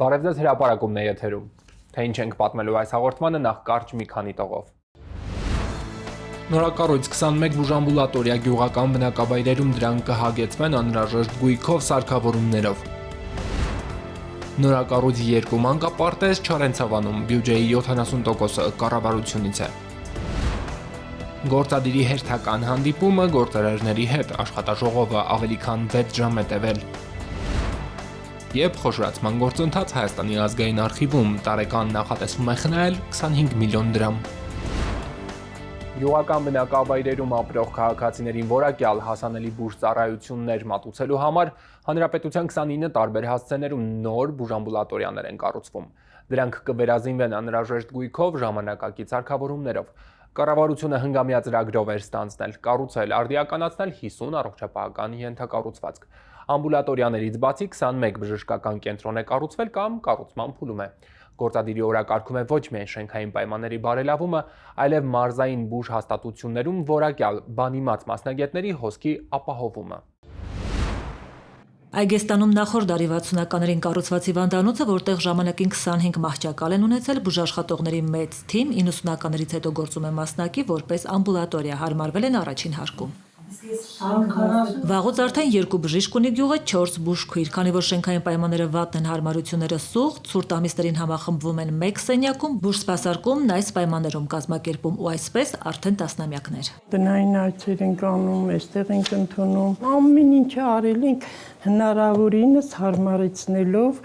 Բարև ձեզ, հրապարակումն է եթերում, թե ինչ ենք պատմելու այս հաղորդմանը նախ կարճ մի քանի տողով։ Նորակառույց 21 բուժամբուլատորիա գյուղական բնակավայրերում դրանք կհագեցվեն անհրաժեշտ գույքով սարքավորումներով։ Նորակառույց 2 մանկապարտեզ Չարենցավանում բյուջեի 70%-ը կառավարությունից է։ Գործադիրի հերթական հանդիպումը գործարարների հետ, աշխատաժողովը ավելի քան 6 ժամ է տևել։ Եվ խոշորացման գործընթաց Հայաստանի ազգային արխիվում տարեկան նախատեսվում է խնայել 25 միլիոն դրամ։ Գյուղական բնակավայրերում ապրող քաղաքացիներին որակյալ հասանելի բուժծառայություններ մատուցելու համար Հանրապետության 29 տարբեր հասցեներում նոր բուժամբուլատորիաներ են կառուցվում։ Դրանք կվերազինվեն անհրաժեշտ գույքով ժամանակակից սարքավորումներով։ Կառավարությունը հնգամյա ծրագրով էր ստանձնել, կառուցել, արդիականացնել 50 առողջապահական ենթակառուցվածք։ Ամբուլատորիաներից բացի 21 բժշկական կենտրոն է կառուցվել կամ կառուցման փուլում է։ Գործադիրի օրակարգում է ոչ միայն շենքային պայմանների բարելավումը, այլև մարզային բուժ հաստատություններում որակյալ բանիմաց մասնագետների հոսքի ապահովումը։ Այգեստանում նախորդ դարի 60-ականներին կառուցված հիվանդանոցը, որտեղ ժամանակին 25 մահճակալ են ունեցել, բուժաշխատողների մեծ թիմ 90-ականներից հետո գործում է մասնակի որպես ամբուլատորիա, հարմարվել են առաջին հարկում։ Վաղուց արդեն 2 բժիշկ ունի գյուղը, 4 բուժքույր, քանի որ շենքային պայմանները վատն են, հարմարությունները սուղ, ցուրտ ամիսներին համախմբվում են 1 սենյակում, բուժսպասարկումն այս պայմաններում կազմակերպում ու այսպես արդեն տասնամյակներ։ Տնային այցեր ենք անում, այստեղ ենք ընդունում, ամեն ինչը արել ենք հնարավորինս հարմարեցնելով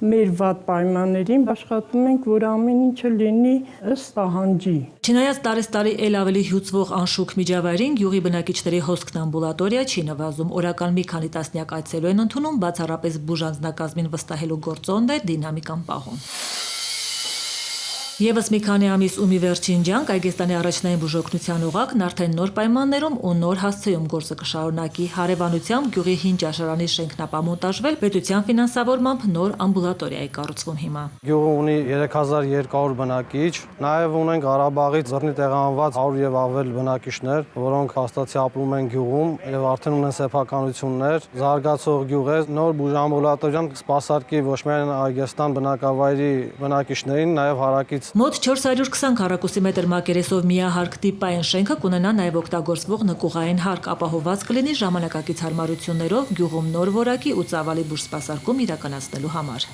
մեր վատ պայմաններին, աշխատում ենք, որ ամեն ինչը լինի ըստ պահանջի։ Չնայած տարեստարի էլ ավելի հյուծվող անշուք միջավայրին, գյուղի բնակիչների հոսքն ամբուլատորիա չի նվազում, օրական մի քանի տասնյակ այցելու են ընդունում, բացառապես բուժանձնակազմին վստահելու գործոնն է դինամիկան պահում։ Եվս մի քանի ամիս ու մի վերջին ջանք Այգեստանի առաջնային բուժօգնության օղակն արդեն նոր պայմաններում ու նոր հասցեում գործը կշարունակի։ Հարևանությամբ գյուղի հին ճաշարանի շենքն ապամոնտաժվել, պետության ֆինանսավորմամբ նոր ամբուլատորիա է կառուցվում հիմա։ Գյուղը ունի 3200 բնակիչ, նաև ունենք Ղարաբաղից ձեռնի տեղահանված 100 եւ ավել բնակիչներ, որոնք հաստատի ապրում են գյուղում եւ արդեն ունեն սեփականություններ։ Զարգացող գյուղ է, նոր բուժամբուլատորիան կսպասարկի ոչ միայն Այգեստան բնակավայրի բնակիչներին, նաև հարակից Մոտ 420 քառակուսի մետր մակերեսով միահարկ տիպային շենքը կունենա նաև օգտագործվող նկուղային հարկ, ապահովված կլինի ժամանակակից հարմարություններով գյուղում նոր որակի ու ծավալի բուժսպասարկում իրականացնելու համար։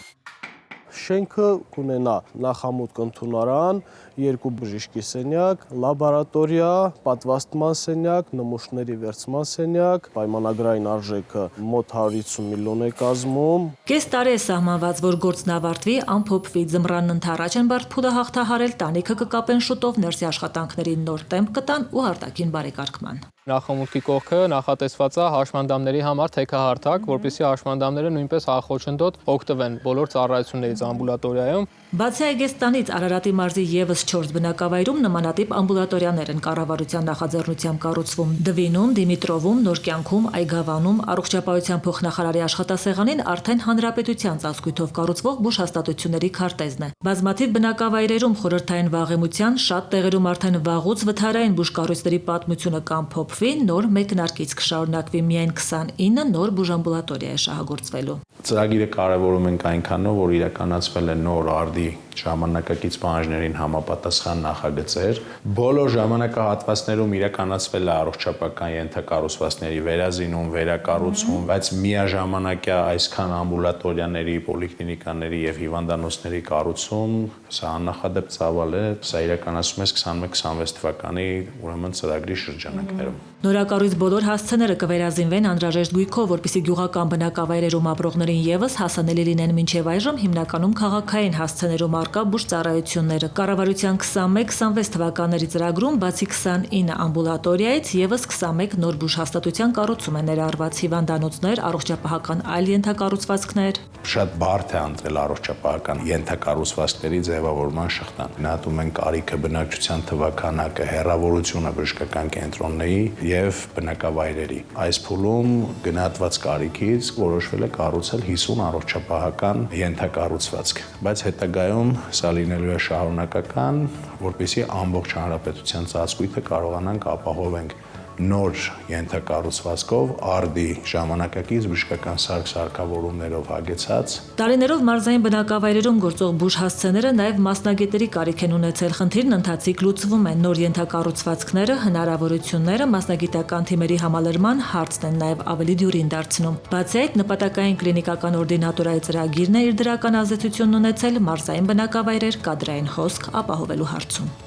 Շենքը կունենա նախամուտք ընդունարան, 2 բժշկի սենյակ, լաբորատորիա, պատվաստման սենյակ, նմուշների վերցման սենյակ, պայմանագրային արժեքը մոտ 150 միլիոն է կազմում։ Կես տարի է սահմանված, որ գործն ավարտվի, ամփոփվի, ձմռանն ընդառաջ են բարդփուլը հաղթահարել, տանիքը կկապեն շուտով, ներսի աշխատանքների նոր տեմպ կտան ու արտաքին բարեկարգման։ Նախամուտքի կողքը նախատեսված է հաշմանդամների համար թեքահարթակ, որպեսզի հաշմանդամները նույնպես հախոչնդոտ օգտվեն բոլոր ծառայություններից ամբուլատորիայում։ Բացի Այգեստանից Արարատի մարզի եւս 4 բնակավայրում նմանատիպ ամբուլատորիաներ են կառավարության նախաձեռնությամբ կառուցվում։ Դվինում, Դիմիտրովում, Նորկյանքում, Այգավանում, առողջապահության փոխնախարարի աշխատասեղանին արդեն հանրապետության ծածկույթով կառուցվող բուժհաստատությունների քարտեզն է։ Բազմաթիվ բնակավայրերում խորհրդային վաղեմության, շատ տեղերում արդեն վաղուց վթարային բուժկառույցների պատմությունը կամփոփվի, նոր մեկնարկից կշարունակվի միայն 29 նոր բուժամբուլատորիա է շահագործվելու։ Ծրագիրը կարևորում ենք այնքանով, որ իրականացվել է նոր արդի ժամանակակից պահանջներին համապատասխան նախագծեր։ Բոլոր ժամանակահատվածներում իրականացվել է առողջապահական ենթակառուցվածքների վերազինում, վերակառուցում, բայց միաժամանակյա այսքան ամբուլատորիաների, պոլիկլինիկաների եւ հիվանդանոցների կառուցում սա աննախադեպ ծավալ է, սա իրականացվում է 21-26 թվականի ուրեմն ծրագրի շրջանակներում։ Նորակառույց բոլոր հասցեները կվերազինվեն անհրաժեշտ գույքով, որպեսզի գյուղական բնակավայրերում ապրողներին եւս հասանելի լինեն մինչեւ այժմ հիմնականում քաղաքային հասցեներում առկա բուժծառայությունները։ Կառավարության 21-26 թվականների ծրագրում բացի 29 ամբուլատորիայից եւս 21 նոր բուժհաստատության կառուցում է ներառված հիվանդանոցներ, առողջապահական այլ ենթակառուցվածքներ։ Շատ բարդ է ընտրել առողջապահական ենթակառուցվածքների ձևավորման շղթան։ Գնահատում են կարիքը, բնակչության թվաքանակը, հեռավորությունը բժշկական կենտրոնների եւ բնակավայրերի։ Այս փուլում գնահատված կարիքից որոշվել է կառուցել 50 առողջապահական ենթակառուցվածք, բայց հետագայում սա լինելու է շարունակական, որպեսզի ամբողջ հանրապետության ծածկույթը կարողանանք ապահովենք նոր ենթակառուցվածքով արդի ժամանակակից բժշկական սարք-սարքավորումներով հագեցած։ Տարիներով մարզային բնակավայրերում գործող բուժհասցեները նաև մասնագետների կարիք են ունեցել։ Խնդիրն ընթացիկ լուծվում է։ Նոր ենթակառուցվածքները, հնարավորությունները մասնագիտական թիմերի համալրման հարցն են նաև ավելի դյուրին դարձնում։ Բացի այդ, նպատակային կլինիկական օրդինատորայի ծրագիրն է իր դրական ազդեցությունն ունեցել մարզային բնակավայրեր կադրային հոսք ապահովելու հարցում։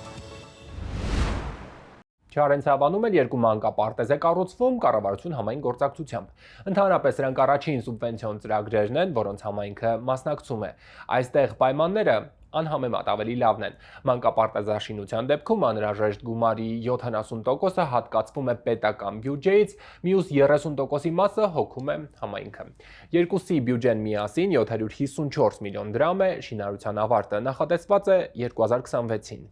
Չարենցավանում էլ երկու մանկապարտեզ է կառուցվում կառավարություն համայն գործակցությամբ։ Ընդհանրապես նրանք առաջին սուբվենցիոն ծրագրերն են, որոնց համայնքը մասնակցում է։ Այստեղ պայմանները անհամեմատ ավելի լավն են։ Մանկապարտեզաշինության դեպքում անհրաժեշտ գումարի 70%-ը հատկացվում է պետական բյուջեից, մյուս 30%-ի մասը հոգում է համայնքը։ Երկուսի բյուջեն միասին 754 միլիոն դրամ է, շինարարության ավարտը նախատեսված է 2026-ին։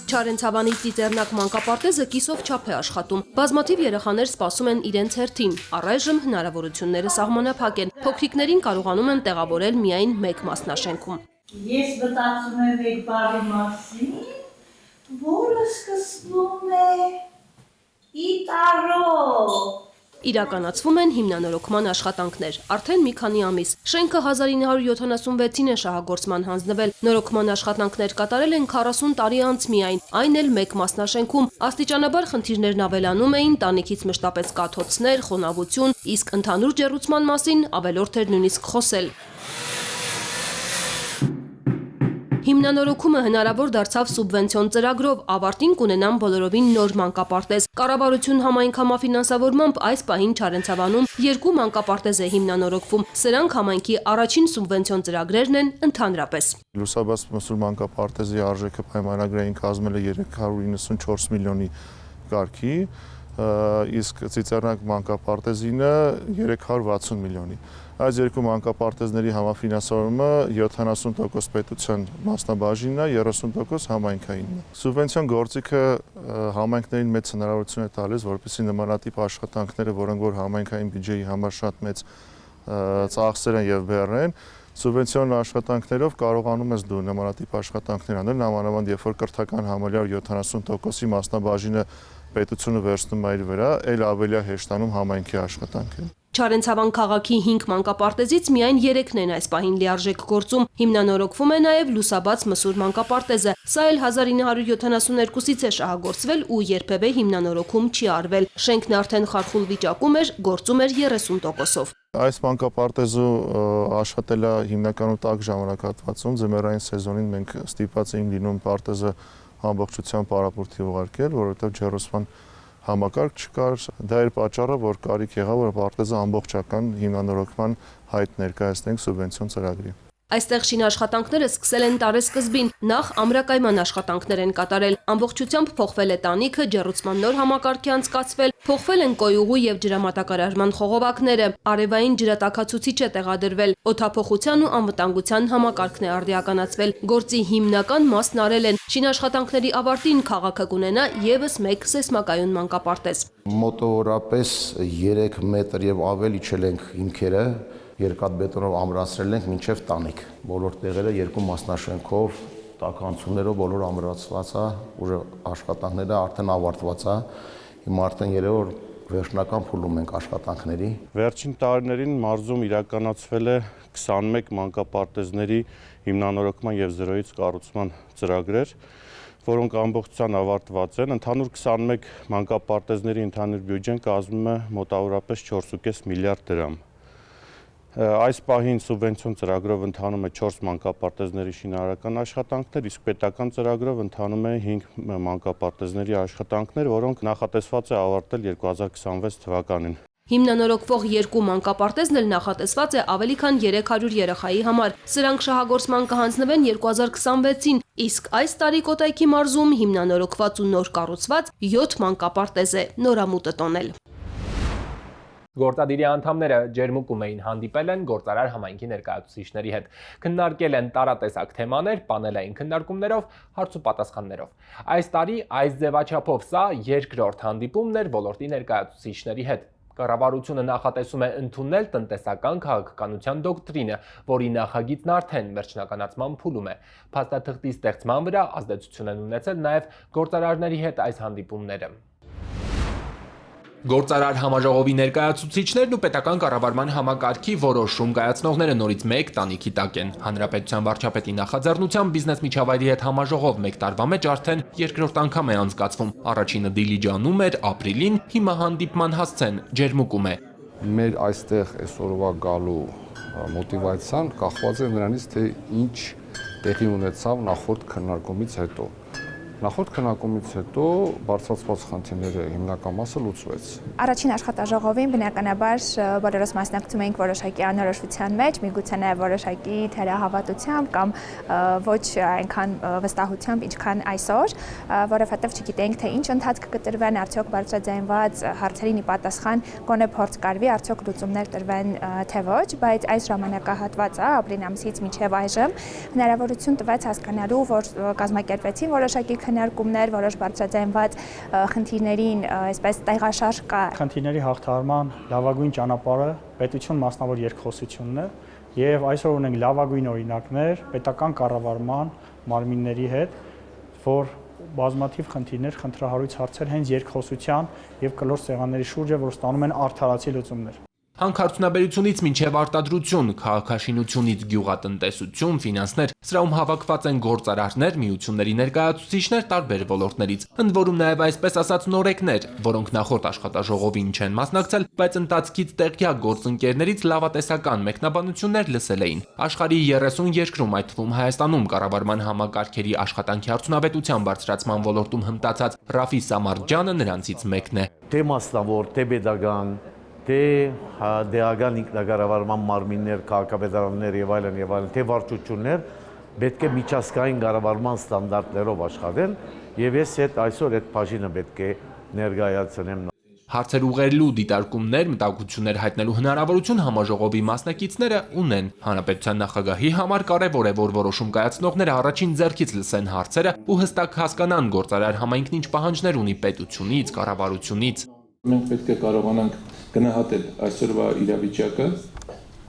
Չարենցավանի Ծիծեռնակ մանկապարտեզը կիսով չափ է աշխատում։ Բազմաթիվ երեխաներ սպասում են իրենց հերթին։ Առայժմ հնարավորությունները սահմանափակ են։ Փոքրիկներին կարողանում են տեղավորել միայն մեկ մասնաշենքում։ Ես մտածում եմ մեկ բառի մասին, որը սկսվում է իտարով։ Իրականացվում են հիմնանորոգման աշխատանքներ։ Արդեն մի քանի ամիս։ Շենքը 1976-ին է շահագործման հանձնվել։ Նորոգման աշխատանքներ կատարել են 40 տարի անց միայն, այն էլ մեկ մասնաշենքում։ Աստիճանաբար խնդիրներն ավելանում էին, տանիքից մշտապես կաթոցներ, խոնավություն, իսկ ընդհանուր ջեռուցման մասին ավելորդ էր նույնիսկ խոսել։ Հիմնանորոգումը հնարավոր դարձավ սուբվենցիոն ծրագրով, ավարտին կունենան բոլորովին նոր մանկապարտեզ։ Կառավարություն համայնք համաֆինանսավորմամբ այս պահին Չարենցավանում երկու մանկապարտեզ է հիմնանորոգվում։ Սրանք համայնքի առաջին սուբվենցիոն ծրագրերն են ընդհանրապես։ Լուսաբաց մսուր մանկապարտեզի արժեքը պայմանագրային կազմել է 394 միլիոնի կարգի, իսկ Ծիծեռնակ մանկապարտեզինը 360 միլիոնի։ Այս երկու մանկապարտեզների համաֆինանսավորումը 70% պետության մասնաբաժինն է, 30% համայնքայինն է։ Սուբվենցիոն գործիքը համայնքներին մեծ հնարավորություն է տալիս, որպեսզի նմանատիպ աշխատանքները, որոնք որ համայնքային բյուջեի համար շատ մեծ ծախսեր են եւ բեռ են, սուբվենցիոն աշխատանքներով կարողանում ես դու նմանատիպ աշխատանքներ անել, նամանավանդ երբ որ կրթական համալյար 70%-ի մասնաբաժինը պետությունը վերցնում է իր վրա, այլ ավելի հեշտանում համայնքի աշխատանքը։ Չարենցավան քաղաքի 5 մանկապարտեզից միայն 3-ն են այս պահին լիարժեք գործում։ Հիմնանորոգվում է նաև Լուսաբաց մսուր մանկապարտեզը։ Սա էլ 1972-ից է շահագործվել ու երբևէ հիմնանորոգում չի արվել։ Շենքն արդեն խարխուլ վիճակում էր, գործում էր 30%-ով։ Այս մանկապարտեզը աշխատել է հիմնականում տաք ժամանակահատվածում, ձմեռային սեզոնին մենք ստիպված էինք լինում պարտեզը ամբողջությամբ պարապուրդի ուղարկել, որովհետև ջեռուցման համակարգ չկար, դա էր պատճառը, որ կարիք եղավ, որ պարտեզը ամբողջական հիմնանորոգման հայտ ներկայացնենք սուբվենցիոն ծրագրի։ Այստեղ շինաշխատանքները սկսել են տարեսկզբին, նախ ամրակայման աշխատանքներ են կատարել, ամբողջությամբ փոխվել է տանիքը, ջեռուցման նոր համակարգի անցկացվել, փոխվել են կոյուղու եւ ջրամատակարարման խողովակները, արևային ջրատաքացուցիչ է տեղադրվել, օդափոխության ու անվտանգության համակարգն է արդիականացվել, գործի հիմնական մասն արել են, շինաշխատանքների ավարտին քաղաքը կունենա եւս մեկ սեյսմակայուն մանկապարտեզ։ Մոտորապես 3 մետր եւ ավելի չելենք հիմքերը, երկաթբետոնով ամրացրել ենք մինչև տանիք։ Բոլոր տեղերը երկու մասնաշենքով, տաքանցումներով բոլոր ամրացված է, ուժը աշխատանքները արդեն ավարտված է։ Հիմա արդեն երևի որ վերջնական փուլում ենք աշխատանքների։ Վերջին տարիներին մարզում իրականացվել է 21 մանկապարտեզների հիմնանորոգման եւ զրոյից կառուցման ծրագրեր, որոնք ամբողջությամբ ավարտված են։ Ընդհանուր 21 մանկապարտեզների ընդհանուր բյուջեն կազմում է մոտավորապես 4.5 միլիարդ դրամ։ Այս պահին սուբվենցիոն ծրագրով ընթանում է 4 մանկապարտեզների շինարարական աշխատանքներ, իսկ պետական ծրագրով ընթանում է 5 մանկապարտեզների աշխատանքներ, որոնք նախատեսված է ավարտել 2026 թվականին։ Հիմնանորոգվող երկու մանկապարտեզն էլ նախատեսված է ավելի քան 300 երեխայի համար։ Սրանք շահագործման կհանձնվեն 2026-ին, իսկ այս տարի Կոտայքի մարզում հիմնանորոգված ու նոր կառուցված 7 մանկապարտեզ է նորամուտը տոնել։ Գործադիրի անդամները ջերմուկում էին հանդիպել են գործարար համայնքի ներկայացուցիչների հետ։ Քննարկել են տարատեսակ թեմաներ, պանելային քննարկումներով, հարց ու պատասխաններով։ Այս տարի այս ձևաչափով սա երկրորդ հանդիպումն էր ոլորտի ներկայացուցիչների հետ։ Կառավարությունը նախատեսում է ընդունել տնտեսական քաղաքականության դոկտրինը, որի նախագիծն արդեն վերջնականացման փուլում է։ Փաստաթղթի ստեղծման վրա ազդեցություն են ունեցել նաև գործարարների հետ այս հանդիպումները։ Գործարար համաժողովի ներկայացուցիչներն ու պետական կառավարման համակարգի որոշում կայացնողները նորից մեկ տանիքի տակ են։ Հանրապետության վարչապետի նախաձեռնությամբ բիզնես միջավայրի հետ համաժողով մեկ տարվա մեջ արդեն երկրորդ անգամ է անցկացվում։ Առաջինը Դիլիջանում էր ապրիլին, հիմա հանդիպման հասցեն ջերմուկում է։ Մեր այստեղ այսօրվա գալու մոտիվացիան կախված է նրանից, թե ինչ տեղի ունեցավ նախորդ քննարկումից հետո։ Նախորդ քննարկումից հետո բարձրացված խնդիրները հիմնական մասը լուծվեց։ Առաջին աշխատաժողովին բնականաբար բոլորս մասնակցում էինք որոշակի անորոշության մեջ, միգուցե նաև որոշակի թերահավատությամբ կամ ոչ այնքան վստահությամբ, ինչքան այսօր, որովհետև չգիտենք, թե ինչ ընթացք կտրվեն, արդյոք բարձրաձայնված հարցերին ի պատասխան գոնե փորձ կարվի, արդյոք լուծումներ տրվեն, թե ոչ, բայց այս ժամանակահատվածը ապրիլ ամսից մինչև այժմ հնարավորություն տվեց հասկանալու, որ կազմակերպվեցին որոշակի քննարկումներ, որոշ բարձրաձայնված խնդիրներին, այսպես տեղաշարժ կա։ Խնդիրների հաղթահարման լավագույն ճանապարհը պետություն մասնավոր երկխոսությունն է, եւ այսօր ունենք լավագույն օրինակներ պետական կառավարման մարմինների հետ, որ բազմաթիվ խնդիրներ, խնդրահարույց հարցեր հենց երկխոսության եւ կլոր սեղանների շուրջ է, որ ստանում են արդարացի լուծումներ։ Հանքարդյունաբերությունից մինչև արտադրություն, քաղաքաշինությունից գյուղատնտեսություն, ֆինանսներ, սրահում հավաքված են գործարարներ, միությունների ներկայացուցիչներ տարբեր ոլորտներից, ընդ որում նաև այսպես ասած նորեկներ, որոնք նախորդ աշխատաժողովին չեն մասնակցել, բայց ընթացքից տեղյակ գործընկերներից լավատեսական մեկնաբանություններ լսել էին։ Աշխարհի 30 երկրում, այդ թվում Հայաստանում կառավարման համակարգերի աշխատանքի արդյունավետության բարձրացման ոլորտում հմտացած Ռաֆի Սամարջյանը նրանցից մեկն է։ Թե մասնավոր, թե պետական, թե դեղական ինքնակառավարման մարմիններ, քաղաքապետարաններ եւ այլն, թե վարչություններ պետք է միջազգային կառավարման ստանդարտներով աշխատեն եւ ես այսօր այդ բաժինը պետք է ներկայացնեմ։ Հարցեր ուղղելու, դիտարկումներ, մտահոգություններ հայտնելու հնարավորություն համաժողովի մասնակիցները ունեն։ Հանրապետության նախագահի համար կարևոր է, որ որոշում կայացնողները առաջին ձեռքից լսեն հարցերը ու հստակ հասկանան գործարար համայնքն ինչ պահանջներ ունի պետությունից, կառավարությունից։ Մենք պետք է կարողանանք գնահատել այսօրվա իրավիճակը,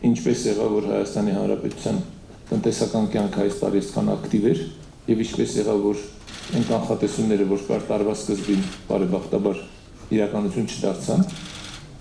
ինչպես եղավ, որ Հայաստանի Հանրապետության տնտեսական կյանքը այս տարի այսքան ակտիվ էր եւ ինչպես եղավ, որ այն կանխատեսումները, որ կար տարվա սկզբին, բարեբախտաբար իրականություն չդարձան,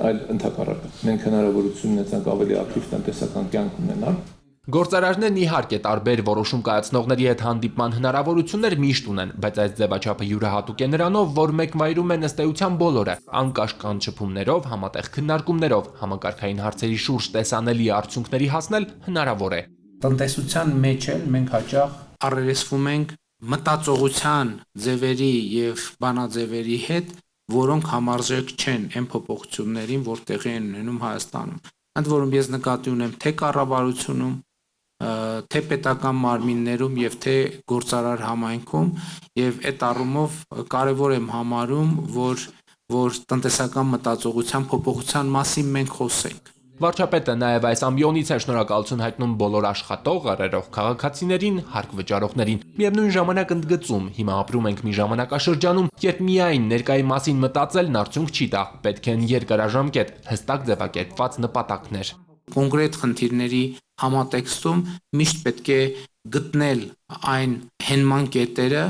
այլ ընդհակառակը։ Մենք հնարավորություն ունեցանք ավելի ակտիվ տնտեսական կյանք ունենալ։ Գործարարներն իհարկե տարբեր որոշում կայացնողների հետ հանդիպման հնարավորություններ միշտ ունեն, բայց այս ձևաչափը յուրահատուկ է նրանով, որ մեկ վայրում են ըստ էության բոլորը, անկաշկանդ շփումներով, համատեղ քննարկումներով, համակարգային հարցերի շուրջ տեսանելի արդյունքների հասնել հնարավոր է։ Տնտեսության մեջ էլ մենք հաճախ առերեսվում ենք մտածողության ձևերի եւ բանաձևերի հետ, որոնք համարժեք չեն այն փոփոխություններին, որ տեղի են ունենում Հայաստանում։ Ընդ որում ես նկատի ունեմ թե կառավարությունում, թե պետական մարմիններում եւ թե գործարար համայնքում եւ այդ առումով կարեւոր եմ համարում, որ տնտեսական մտածողության փոփոխության մասին մենք խոսենք։ Վարչապետը նաև այս ամբիոնից է շնորհակալություն հայտնում բոլոր աշխատող, առերող քաղաքացիներին, հարկ վճարողներին։ Միևնույն ժամանակ ընդգծում, հիմա ապրում ենք մի ժամանակաշրջանում, երբ միայն ներկայի մասին մտածելն արդյունք չի տա, պետք են երկարաժամկետ, հստակ ձևակերպված նպատակներ։ Կոնկրետ խնդիրների համատեքստում միշտ պետք է գտնել այն հենման կետերը,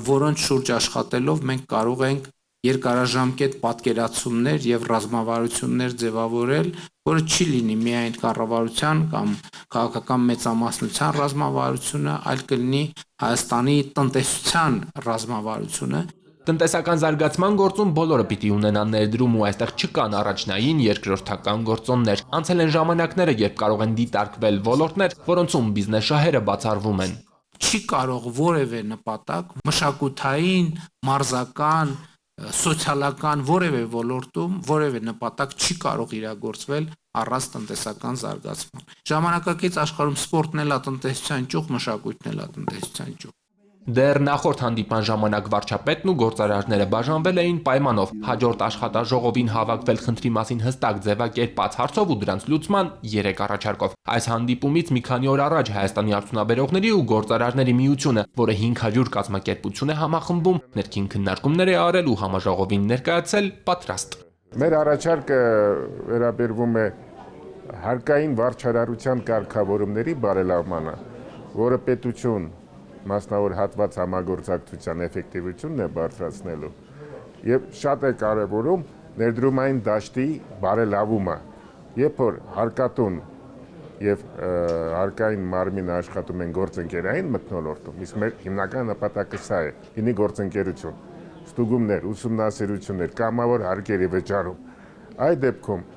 որոնց շուրջ աշխատելով մենք կարող ենք երկարաժամկետ պատկերացումներ եւ ռազմավարություններ ձևավորել, որը չի լինի միայն կառավարության կամ քաղաքական մեծամասնության ռազմավարությունը, այլ կլինի Հայաստանի տնտեսության ռազմավարությունը։ Տնտեսական զարգացման գործում բոլորը պիտի ունենան ներդրում ու այստեղ չկան առաջնային երկրորդական գործոններ։ Անցել են ժամանակները, երբ կարող են դիտարկվել ոլորտներ, որոնցում բիզնես շահերը բացառվում են։ Չի կարող որևէ նպատակ մշակութային, մարզական, սոցիալական որևէ ոլորտում որևէ նպատակ չի կարող իրագործվել առանց տնտեսական զարգացման։ Ժամանակակից աշխարհում սպորտն էլ է տնտեսության ճյուղ, մշակույթն էլ է տնտեսության ճյուղ։ Դեռ նախորդ հանդիպման ժամանակ վարչապետն ու գործարարները բաժանվել էին պայմանով հաջորդ աշխատաժողովին հավաքվել խնդրի մասին հստակ ձևակերպած հարցով ու դրանց լուծման 3 առաջարկով։ Այս հանդիպումից մի քանի օր առաջ Հայաստանի արդյունաբերողների ու գործարարների միությունը, որը 500 կազմակերպություն է համախմբում, ներքին քննարկումներ է արել ու համաժողովին ներկայացել պատրաստ։ Մեր առաջարկը վերաբերվում է հարկային վարչարարության կարգավորումների բարելավմանը, որը պետություն մասնավոր հատված համագործակցության էֆեկտիվությունն է բարձրացնելու եւ շատ է կարեւորում ներդրումային դաշտի բարելավումը, երբ որ հարկատուն եւ հարկային մարմինը աշխատում են գործընկերային մթնոլորտում, իսկ մեր հիմնական նպատակը սա է՝ լինի գործընկերություն, ստուգումներ, ուսումնասիրություններ, կամավոր հարկերի վճարում։ Այդ դեպքում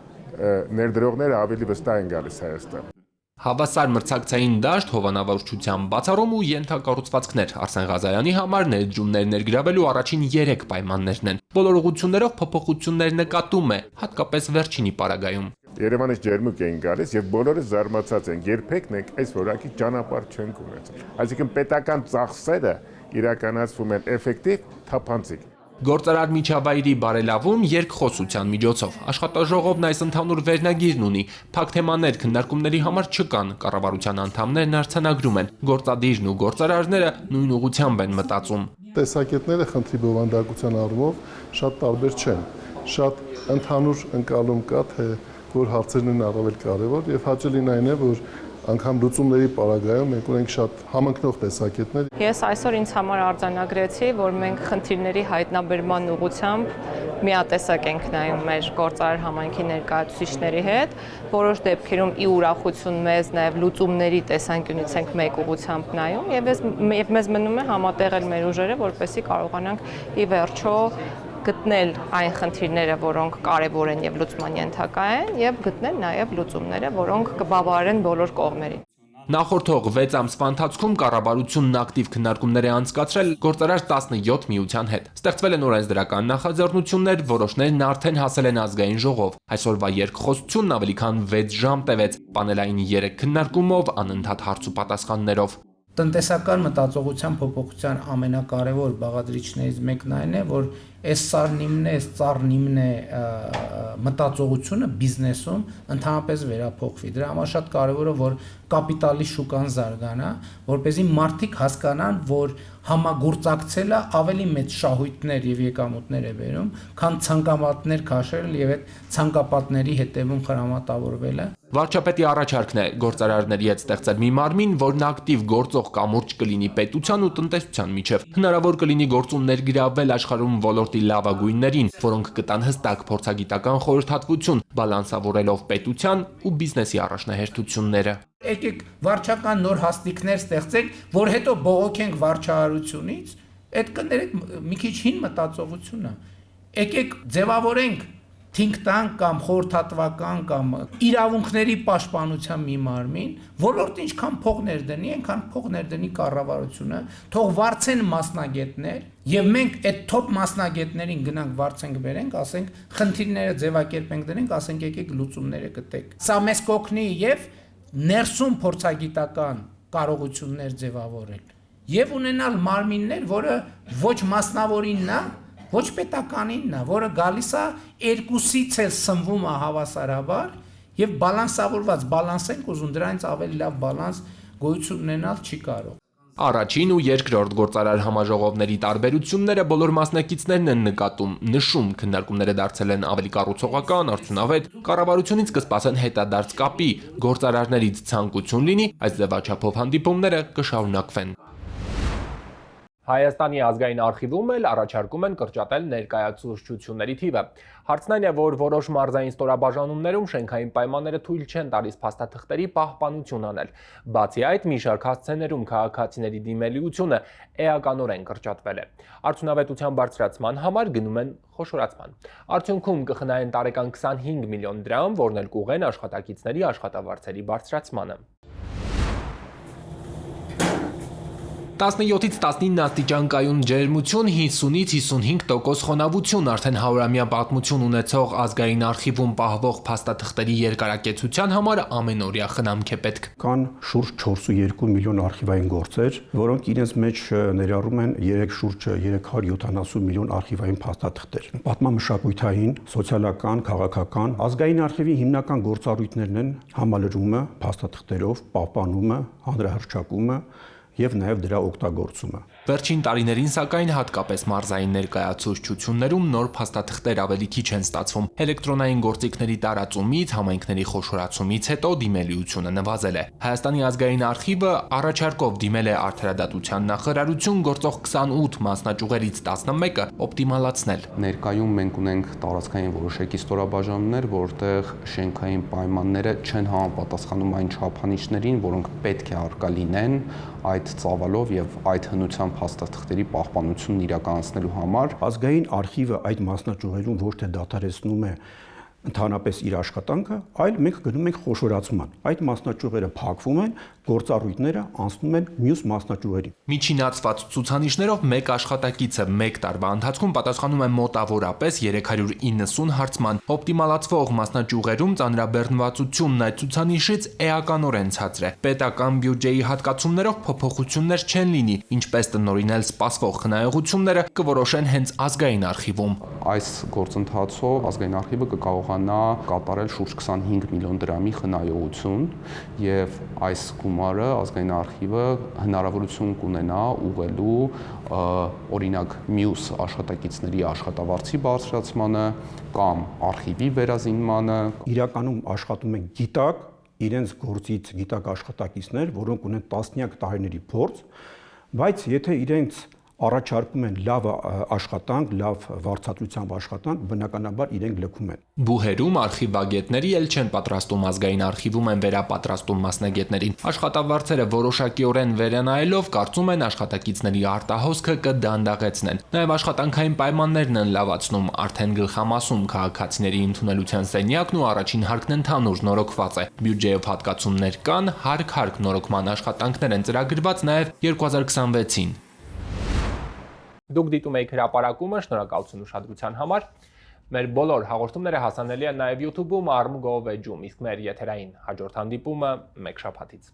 ներդրողները ավելի վստահ են գալիս Հայաստան։ Հավասար մրցակցային դաշտ, հովանավորչության բացառում ու ենթակառուցվածքներ Արսեն Ղազարյանի համար ներդրումներ ներգրավելու առաջին 3 պայմաններն են։ Բոլոր ուղղություններով փոփոխություններ նկատում է, հատկապես վերջինի պարագայում։ Երևանից ջերմուկ էին գալիս եւ բոլորը զարմացած են, երբեք մենք այս որակի ճանապարհ չենք ունեցել։ Այսինքն պետական ծախսերը իրականացվում են էֆեկտիվ, թափանցիկ։ Գործարար միջավայրի բարելավում երկխոսության միջոցով։ Աշխատաժողովն այս ընդհանուր վերնագիրն ունի։ Փակ թեմաներ քննարկումների համար չկան, կառավարության անդամներն արձանագրում են։ Գործադիրն ու գործարարները նույն ուղղությամբ են մտածում։ Տեսակետները խնդրի բովանդակության առումով շատ տարբեր չեն։ Շատ ընդհանուր ընկալում կա, թե որ հարցերն են առավել կարևոր եւ հաճելին այն է, որ անգամ լուծումների պարագայում մենք ունենք շատ համընկնող տեսակետներ։ Ես այսօր ինձ համար արձանագրեցի, որ մենք խնդիրների հայտնաբերման ուղղությամբ միատեսակ ենք նայում մեր գործարար համայնքի ներկայացուցիչների հետ, որոշ դեպքերում ի ուրախություն մեզ նաև լուծումների տեսանկյունից ենք մեկ ուղղությամբ նայում եւ մեզ մնում է համատեղել մեր ուժերը, որպեսզի կարողանանք ի վերջո գտնել այն խնդիրները, որոնք կարևոր են եւ լուծման ենթակա են, եւ գտնել նաեւ լուծումները, որոնք կբավարարեն բոլոր կողմերին։ Նախորդող 6 ամսվա ընթացքում կառավարությունն ակտիվ քննարկումներ է անցկացրել գործարար 17 միության հետ։ Ստեղծվել են օրենսդրական նախաձեռնություններ, որոշներն արդեն հասել են ազգային ժողով։ Այսօրվա երկխոսությունն ավելի քան 6 ժամ տևեց, պանելային 3 քննարկումով, անընդհատ հարց ու պատասխաններով։ Տնտեսական մտածողության փոփոխության ամենակարևոր բաղադրիչներից մեկն այն է, որ այս ծառնիմն է մտածողությունը բիզնեսում ընդհանրապես վերափոխվի։ Դրա համար շատ կարևոր է, որ կապիտալի շուկան զարգանա, որպեսզի մարդիկ հասկանան, որ համագործակցելը ավելի մեծ շահույթներ եւ եկամուտներ է բերում, քան ցանկապատներ քաշել եւ այդ ցանկապատների հետևում խրամատավորվելը։ Վարչապետի առաջարկն է գործարարների հետ ստեղծել մի մարմին, որն ակտիվ գործող կամուրջ կլինի պետության ու տնտեսության միջև։ Հնարավոր կլինի գործում ներգրավել աշխարհում ոլորտի լավագույններին, որոնք կտան հստակ փորձագիտական խորհրդատվություն, բալանսավորելով պետության ու բիզնեսի առաջնահերթությունները։ Եկեք վարչական նոր հաստիկներ ստեղծենք, որ հետո բողոքենք վարչարարությունից, այդ կներեք մի քիչ հին մտածողություն է։ Եկեք ձևավորենք think tank կամ խորհրդատվական կամ իրավունքների պաշտպանության մի մարմին, ոլորտը ինչքան փող ներդնի, այնքան փող ներդնի կառավարությունը, թող վարձեն մասնագետներ, եւ մենք այդ top մասնագետներին գնանք վարձենք բերենք, ասենք խնդիրները ձևակերպենք դնենք, ասենք եկեք լուծումները գտեք։ Սա մեզ կօգնի եւ ներսում փորձագիտական կարողություններ ձևավորել եւ ունենալ մարմիններ, որը ոչ մասնավորինն է, ոչ պետականինն է, որը գալիս է երկուսից էլ սնվում է հավասարաբար եւ բալանսավորված բալանսենք ուզում, դրանից ավելի լավ բալանս գոյություն ունենալ չի կարող։ Առաջին ու երկրորդ գործարար համաժողովների տարբերությունները բոլոր մասնակիցներն են նկատում, նշում, քննարկումները դարձել են ավելի կառուցողական, արդյունավետ, կառավարությունից կսպասեն հետադարձ կապի, գործարարներից ցանկություն լինի, այս ձևաչափով հանդիպումները կշարունակվեն։ Հայաստանի ազգային արխիվում էլ առաջարկում են կրճատել ներկայացուցչությունների թիվը։ Հարցն այն է, որ որոշ մարզային ստորաբաժանումներում շենքային պայմանները թույլ չեն տալիս փաստաթղթերի պահպանություն անել։ Բացի այդ, մի շարք հասցեներում քաղաքացիների դիմելիությունը էականորեն կրճատվել է։ Արդյունավետության բարձրացման համար գնում են խոշորացման։ Արդյունքում կխնայեն տարեկան 25 միլիոն դրամ, որն էլ կուղղեն աշխատակիցների աշխատավարձերի բարձրացմանը։ 17-ից 19 աստիճան կայուն ջերմություն, 50-ից 55% խոնավություն, արդեն 100-ամյա պատմություն ունեցող ազգային արխիվում պահվող փաստաթղթերի երկարակեցության համար ամենօրյա խնամք է պետք։ Կան շուրջ 4.2 միլիոն արխիվային գործեր, որոնք իրենց մեջ ներառում են շուրջ 370 միլիոն արխիվային փաստաթղթեր։ Պատմամշակութային, սոցիալական, քաղաքական, ազգային արխիվի հիմնական գործառույթներն են համալրումը, փաստաթղթերով, պահպանումը, հանրահռչակումը եւ նաեւ դրա օգտագործումը։ Վերջին տարիներին սակայն հատկապես մարզային ներկայացուցչություններում նոր փաստաթղթեր ավելի քիչ են ստացվում։ Էլեկտրոնային գործիքների տարածումից, համայնքների խոշորացումից հետո դիմելիությունը նվազել է։ Հայաստանի ազգային արխիվը առաջարկով դիմել է Արդարադատության նախարարություն գործող 28 մասնաճյուղերից 11-ը օպտիմալացնել։ Ներկայում մենք ունենք տարածքային որոշակի ստորաբաժանումներ, որտեղ շենքային պայմանները չեն համապատասխանում այն չափանիշներին, որոնք պետք է առկա լինեն այդ ծավալով եւ այդ հնության փաստաթղթերի պահպանությունն իրականացնելու համար։ Ազգային արխիվը այդ մասնաճյուղերում ոչ թե դադարեցնում է ընդհանրապես իր աշխատանքը, այլ մենք գնում ենք խոշորացման։ Այդ մասնաճյուղերը փակվում են, գործառույթները անցնում են մյուս մասնաճյուղերի։ Միջինացված ցուցանիշներով մեկ աշխատակիցը մեկ տարվա ընթացքում պատասխանում է մոտավորապես 390 հարցման։ Օպտիմալացվող մասնաճյուղերում ծանրաբեռնվածությունն այդ ցուցանիշից էականորեն ցածր է։ Պետական բյուջեի հատկացումներով փոփոխություններ չեն լինի, ինչպես տնօրինել սպասվող խնայողությունները կորոշեն հենց ազգային արխիվում։ Այս գործընթացով ազգային արխիվը կկարողանա կատարել շուրջ 25 միլիոն դրամի խնայողություն եւ այս գումարը ազգային արխիվը հնարավորություն կունենա ուղղելու օրինակ մյուս աշխատակիցների աշխատավարձի բարձրացմանը կամ արխիվի վերազինմանը։ Իրականում աշխատում են գիտակ, իրենց գործից գիտակ աշխատակիցներ, որոնք ունեն տասնյակ տարիների փորձ, բայց եթե իրենց առաջարկում են լավ աշխատանք, լավ վարձատրությամբ աշխատանք, բնականաբար իրենք լքում են։ Բուհերում արխիվագետների էլ չեն պատրաստում ազգային արխիվում են վերապատրաստում մասնագետներին։ Աշխատավարձերը որոշակիորեն վերանայելով կարծում են աշխատակիցների արտահոսքը կդանդաղեցնեն։ Նաև աշխատանքային պայմաններն են լավացնում, արդեն գլխամասում քաղաքացիների ընդունելության սենյակն ու առաջին հարկն ընդհանուր նորոգված է։ Բյուջեով հատկացումներ կան, հարկ նորոգման աշխատանքներ են ծրագրված նաև 2026-ին։ Դուք դիտում եք հրապարակումը, շնորհակալություն ուշադրության համար։ Մեր բոլոր հաղորդումները հասանելի են նաև YouTube-ում, Armgo Web-ում, իսկ մեր եթերային հաջորդ հանդիպումը մեկ շաբաթից։